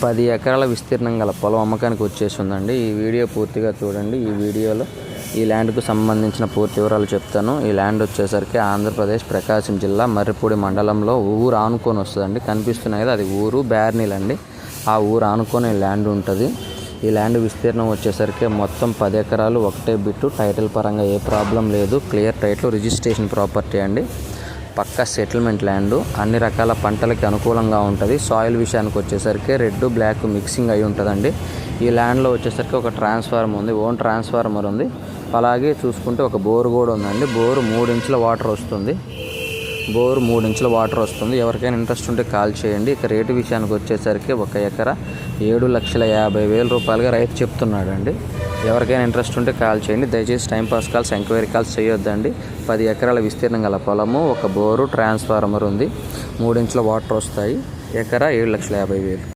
10 ఎకరాల విస్తీర్ణం గల పొలం అమ్మకానికి వచ్చేసి ఉందండి. ఈ వీడియో పూర్తిగా చూడండి. ఈ వీడియోలో ఈ ల్యాండ్కు సంబంధించిన పూర్తి వివరాలు చెప్తాను. ఈ ల్యాండ్ వచ్చేసరికి ఆంధ్రప్రదేశ్ ప్రకాశం జిల్లా మర్రిపూడి మండలంలో ఊరు ఆనుకొని వస్తుందండి. కనిపిస్తున్నాయి కదా, అది ఊరు బ్యార్నీల్ అండి. ఆ ఊరు ఆనుకొని ల్యాండ్ ఉంటుంది. ఈ ల్యాండ్ విస్తీర్ణం వచ్చేసరికి మొత్తం 10 ఎకరాలు, ఒకటే బిట్టు. టైటిల్ పరంగా ఏ ప్రాబ్లం లేదు. క్లియర్ టైటిల్, రిజిస్ట్రేషన్ ప్రాపర్టీ అండి. పక్కా సెటిల్మెంట్ ల్యాండ్. అన్ని రకాల పంటలకి అనుకూలంగా ఉంటుంది. సాయిల్ విషయానికి వచ్చేసరికి రెడ్ బ్లాక్ మిక్సింగ్ అయి ఉంటుందండి. ఈ ల్యాండ్లో వచ్చేసరికి ఒక ట్రాన్స్ఫార్మర్ ఉంది, ఓన్ ట్రాన్స్ఫార్మర్ ఉంది. అలాగే చూసుకుంటే ఒక బోరు కూడా ఉందండి. బోరు 3 ఇంచుల వాటర్ వస్తుంది. ఎవరికైనా ఇంట్రెస్ట్ ఉంటే కాల్ చేయండి. ఇక రేటు విషయానికి వచ్చేసరికి 1 ఎకరా 7,50,000 రూపాయలుగా రైతు చెప్తున్నాడండి. ఎవరికైనా ఇంట్రెస్ట్ ఉంటే కాల్ చేయండి. దయచేసి టైంపాస్ కాల్స్, ఎంక్వైరీ కాల్స్ చేయొద్దండి. 10 ఎకరాల విస్తీర్ణం గల పొలము, ఒక బోరు, ట్రాన్స్ఫార్మర్ ఉంది. 3 ఇంచుల వాటర్ వస్తాయి. ఎకరా 7,50,000.